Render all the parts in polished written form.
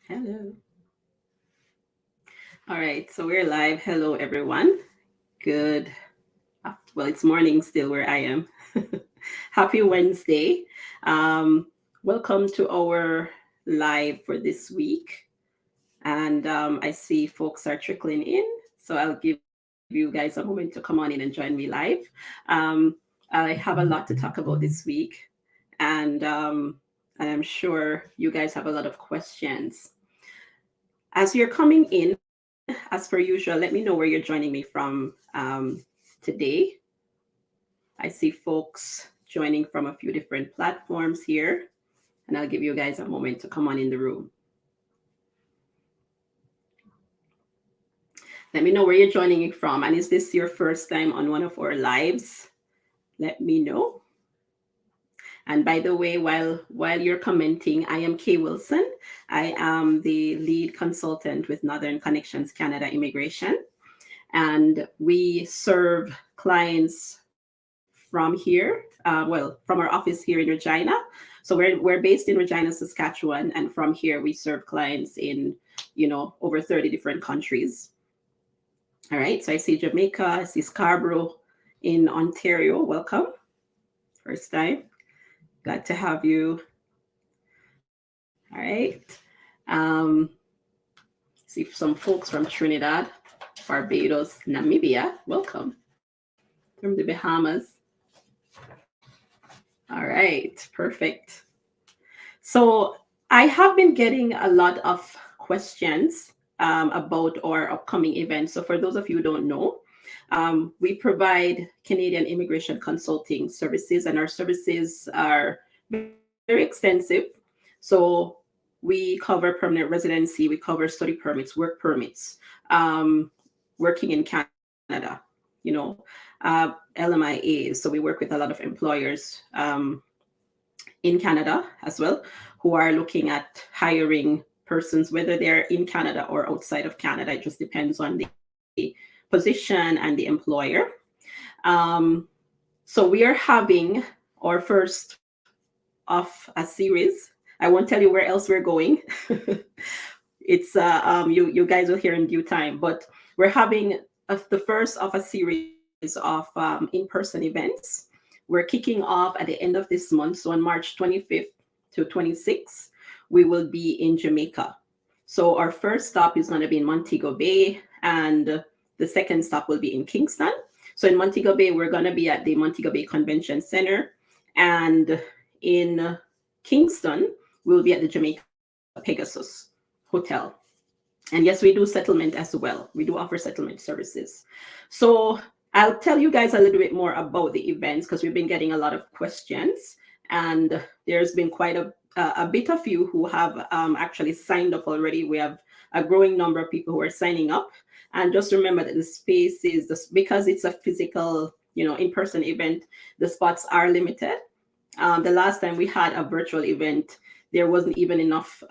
Hello. All right, so we're live. Hello, everyone. Good. Well, it's morning still where I am. Happy Wednesday. Um, Welcome to our live for this week. And I see folks are trickling in. So I'll give you guys a moment to come on in and join me live. Um, I have a lot to talk about this week. And I'm sure you guys have a lot of questions. As you're coming in, as per usual, let me know where you're joining me from today. I see folks joining from a few different platforms here, and I'll give you guys a moment to come on in the room. Let me know where you're joining me from, and is this your first time on one of our lives? Let me know. And by the way, while you're commenting, I am Kay Wilson. I am the lead consultant with Northern Connections Canada Immigration, and we serve clients from here, from our office here in Regina. So we're based in Regina, Saskatchewan, and from here we serve clients in over 30 different countries. All right, so I see Jamaica, I see Scarborough in Ontario. Welcome, first time. Glad to have you. All right. Um, See some folks from Trinidad, Barbados, Namibia. Welcome from the Bahamas. All right, perfect. So I have been getting a lot of questions about our upcoming event. So for those of you who don't know, we provide Canadian immigration consulting services, and our services are very extensive. So we cover permanent residency, we cover study permits, work permits, working in Canada, LMIAs. So we work with a lot of employers in Canada as well, who are looking at hiring persons, whether they're in Canada or outside of Canada. It just depends on the position and the employer. Um, so we are having our first of a series. I won't tell you where else we're going. It's you guys will hear in due time, but we're having the first of a series of in-person events. We're kicking off at the end of this month. So on March 25th to 26th, we will be in Jamaica. So our first stop is going to be in Montego Bay, and the second stop will be in Kingston. So in Montego Bay, we're going to be at the Montego Bay Convention Center, and in Kingston, we'll be at the Jamaica Pegasus Hotel. And yes, we do settlement as well. We do offer settlement services. So I'll tell you guys a little bit more about the events because we've been getting a lot of questions, and there's been quite a bit of you who have actually signed up already. We have a growing number of people who are signing up. And just remember that the space is because it's a physical, in-person event, the spots are limited. The last time we had a virtual event, there wasn't even enough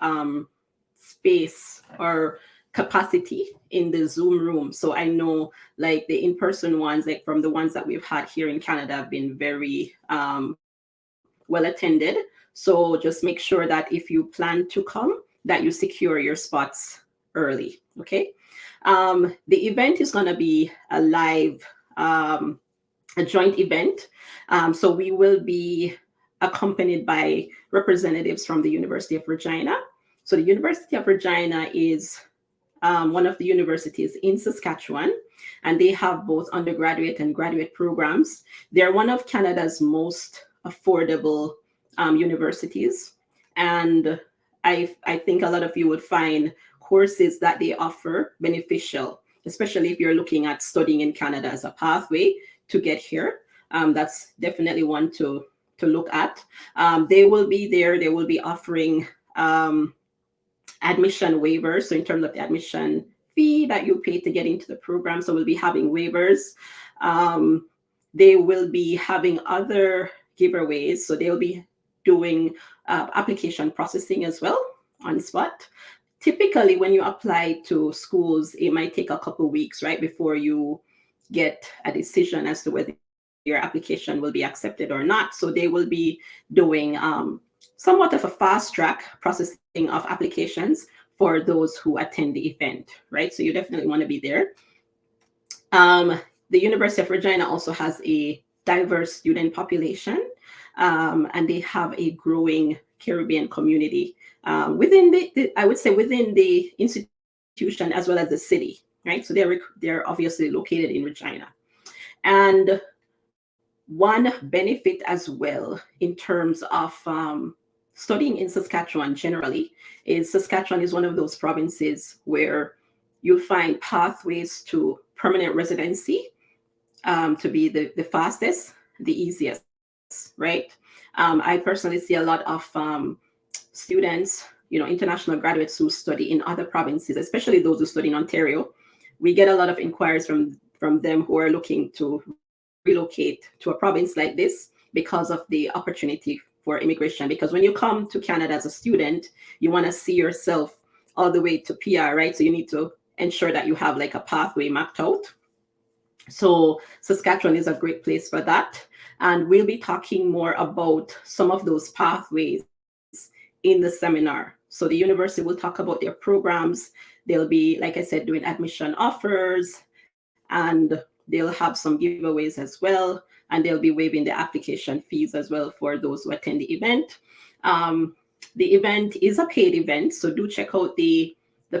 space or capacity in the Zoom room. So I know like the in-person ones, like from the ones that we've had here in Canada, have been very well attended. So just make sure that if you plan to come, that you secure your spots early. Okay. The event is going to be a live, a joint event. So we will be accompanied by representatives from the University of Regina. So the University of Regina is one of the universities in Saskatchewan, and they have both undergraduate and graduate programs. They're one of Canada's most affordable universities, and I think a lot of you would find courses that they offer beneficial, especially if you're looking at studying in Canada as a pathway to get here. That's definitely one to look at. They will be there. They will be offering admission waivers. So in terms of the admission fee that you pay to get into the program, so we'll be having waivers. They will be having other giveaways. So they'll be doing application processing as well on spot. Typically, when you apply to schools, it might take a couple of weeks, right, before you get a decision as to whether your application will be accepted or not. So they will be doing somewhat of a fast track processing of applications for those who attend the event, right? So you definitely want to be there. The University of Regina also has a diverse student population, and they have a growing Caribbean community within I would say within the institution as well as the city, right? So they're obviously located in Regina, and one benefit as well in terms of studying in Saskatchewan generally is Saskatchewan is one of those provinces where you'll find pathways to permanent residency to be the fastest, the easiest, right? I personally see a lot of students, international graduates who study in other provinces, especially those who study in Ontario. We get a lot of inquiries from them who are looking to relocate to a province like this because of the opportunity for immigration. Because when you come to Canada as a student, you want to see yourself all the way to PR, right? So you need to ensure that you have like a pathway mapped out. So Saskatchewan is a great place for that. And we'll be talking more about some of those pathways in the seminar. So the university will talk about their programs. They'll be, like I said, doing admission offers, and they'll have some giveaways as well. And they'll be waiving the application fees as well for those who attend the event. The event is a paid event, so do check out the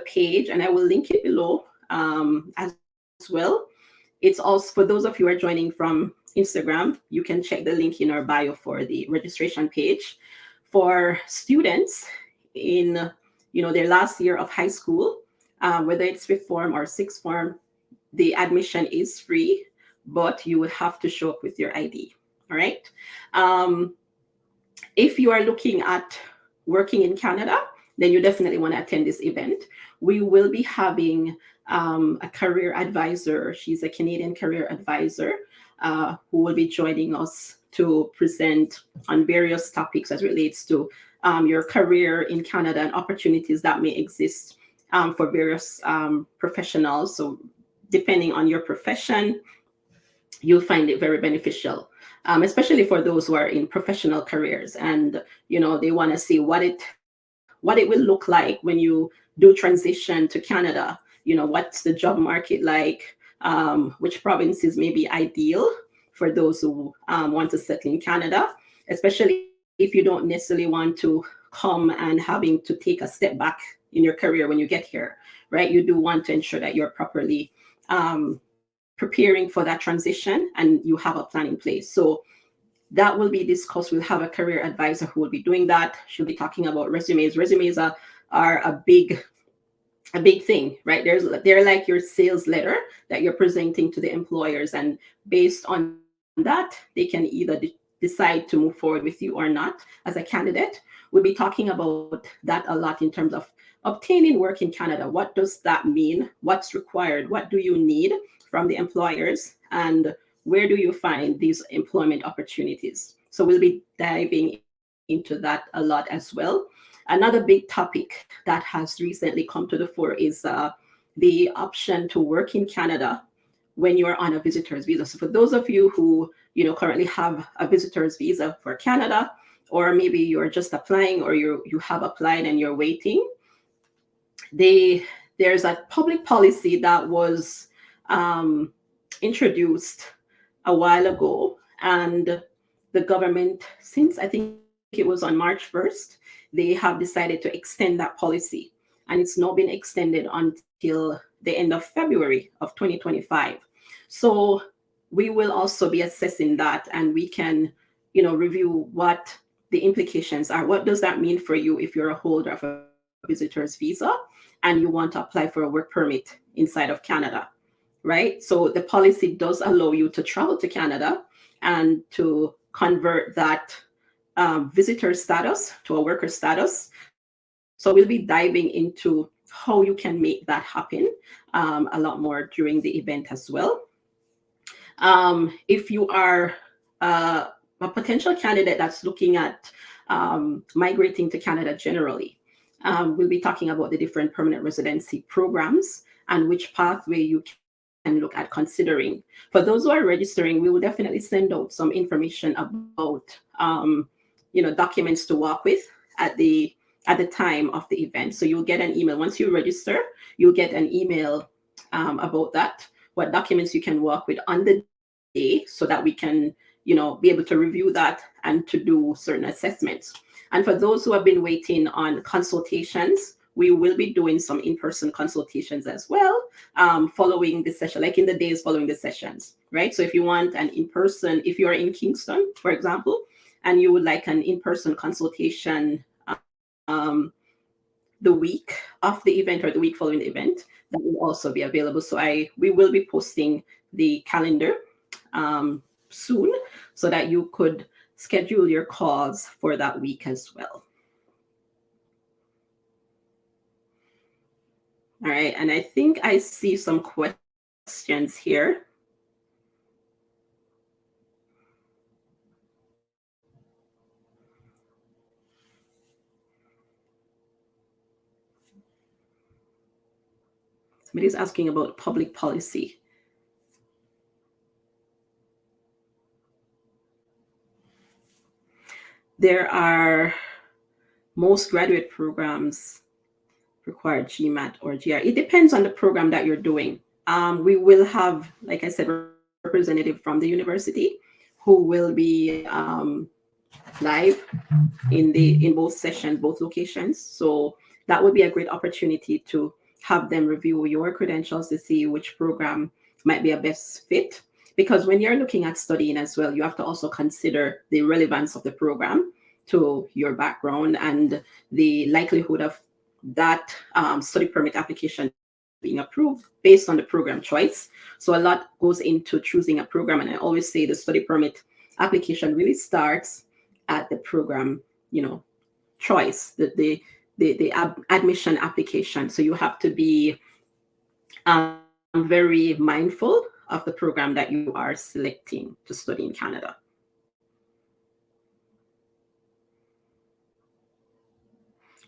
page, and I will link it below as well. It's also for those of you who are joining from Instagram, you can check the link in our bio for the registration page. For students in their last year of high school, whether it's fifth form or sixth form, the admission is free, but you would have to show up with your ID. All right. If you are looking at working in Canada, then you definitely want to attend this event. We will be having a career advisor. She's a Canadian career advisor who will be joining us to present on various topics as relates to your career in Canada and opportunities that may exist for various professionals. So depending on your profession, you'll find it very beneficial, especially for those who are in professional careers and they want to see what it will look like when you do transition to Canada. What's the job market like, which provinces may be ideal for those who want to settle in Canada, especially if you don't necessarily want to come and having to take a step back in your career when you get here, right? You do want to ensure that you're properly preparing for that transition and you have a plan in place. So that will be discussed. We'll have a career advisor who will be doing that. She'll be talking about resumes. Resumes are a big thing, right? They're like your sales letter that you're presenting to the employers, and based on that, they can either decide to move forward with you or not as a candidate. We'll be talking about that a lot in terms of obtaining work in Canada. What does that mean? What's required? What do you need from the employers? And where do you find these employment opportunities? So we'll be diving into that a lot as well. Another big topic that has recently come to the fore is the option to work in Canada when you're on a visitor's visa. So for those of you who currently have a visitor's visa for Canada, or maybe you're just applying, or you have applied and you're waiting, there's a public policy that was introduced a while ago, and the government, since I think it was on March 1st, they have decided to extend that policy, and it's now been extended until the end of February of 2025. So we will also be assessing that, and we can review what the implications are. What does that mean for you if you're a holder of a visitor's visa and you want to apply for a work permit inside of Canada, right? So the policy does allow you to travel to Canada and to convert that visitor status to a worker status. So we'll be diving into how you can make that happen a lot more during the event as well. If you are a potential candidate that's looking at migrating to Canada generally, we'll be talking about the different permanent residency programs and which pathway you can look at considering. For those who are registering, we will definitely send out some information about documents to work with at the at the time of the event. So you'll get an email. Once you register, you'll get an email about that, what documents you can work with on the day, so that we can, be able to review that and to do certain assessments. And for those who have been waiting on consultations, we will be doing some in-person consultations as well, following the session, like in the days following the sessions, right? So if you want an in-person, if you're in Kingston, for example, and you would like an in-person consultation um, the week of the event or the week following the event, that will also be available. So we will be posting the calendar soon, so that you could schedule your calls for that week as well. All right, and I think I see some questions here. Somebody's asking about public policy. There are, most graduate programs require GMAT or GR. It depends on the program that you're doing. We will have, like I said, representative from the university who will be live in both sessions, both locations. So that would be a great opportunity to have them review your credentials to see which program might be a best fit. Because when you're looking at studying as well, you have to also consider the relevance of the program to your background and the likelihood of that study permit application being approved based on the program choice. So a lot goes into choosing a program. And I always say the study permit application really starts at the program, choice, the admission application. So you have to be very mindful of the program that you are selecting to study in Canada.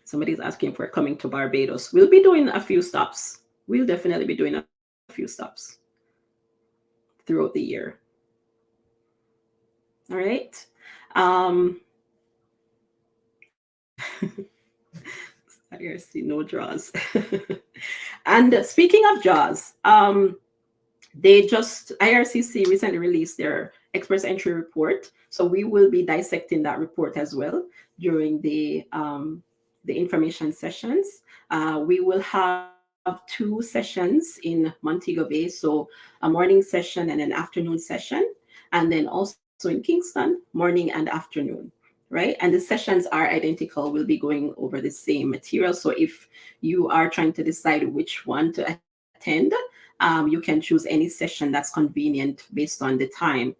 Somebody's asking if we're coming to Barbados. We'll be doing a few stops. We'll definitely be doing a few stops throughout the year. All right. I see no draws. And speaking of draws, IRCC recently released their express entry report. So we will be dissecting that report as well during the information sessions. We will have 2 sessions in Montego Bay, so a morning session and an afternoon session, and then also in Kingston, morning and afternoon, right? And the sessions are identical. We'll be going over the same material. So if you are trying to decide which one to attend, you can choose any session that's convenient based on the time.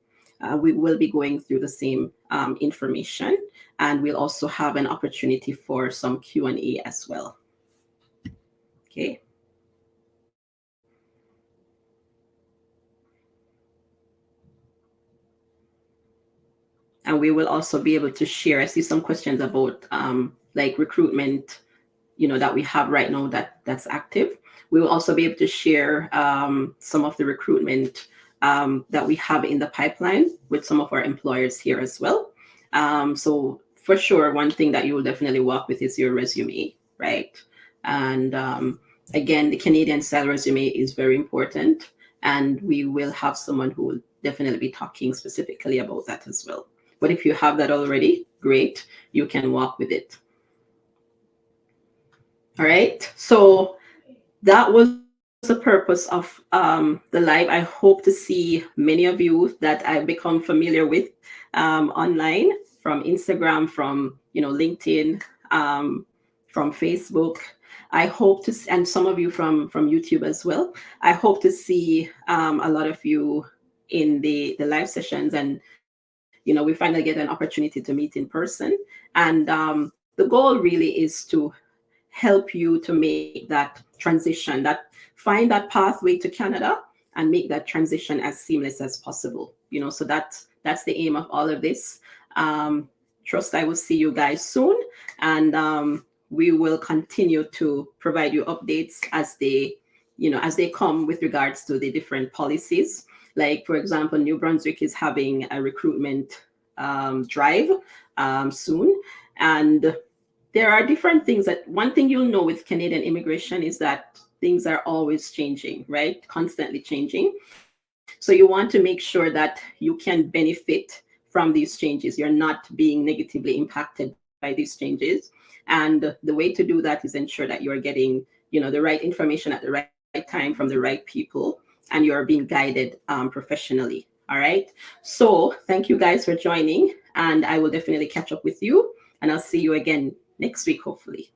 We will be going through the same information, and we'll also have an opportunity for some Q&A as well. Okay. And we will also be able to share. I see some questions about like recruitment, that we have right now that's active. We will also be able to share some of the recruitment that we have in the pipeline with some of our employers here as well. So for sure, one thing that you will definitely work with is your resume, right? And again, the Canadian style resume is very important, and we will have someone who will definitely be talking specifically about that as well. But if you have that already, great, you can walk with it. All right, so that was the purpose of the live. I hope to see many of you that I've become familiar with online, from Instagram, from LinkedIn, from Facebook. I hope to, and some of you from YouTube as well. I hope to see a lot of you in the live sessions, and we finally get an opportunity to meet in person. And the goal really is to help you to make that transition, find that pathway to Canada and make that transition as seamless as possible. So that's the aim of all of this. Trust I will see you guys soon, and we will continue to provide you updates as they come with regards to the different policies. Like, for example, New Brunswick is having a recruitment drive soon, and there are different things. That one thing you'll know with Canadian immigration is that things are always changing, right? Constantly changing. So you want to make sure that you can benefit from these changes. You're not being negatively impacted by these changes. And the way to do that is ensure that you're getting, the right information at the right time from the right people, and you're being guided professionally. All right. So thank you guys for joining, and I will definitely catch up with you, and I'll see you again next week, hopefully.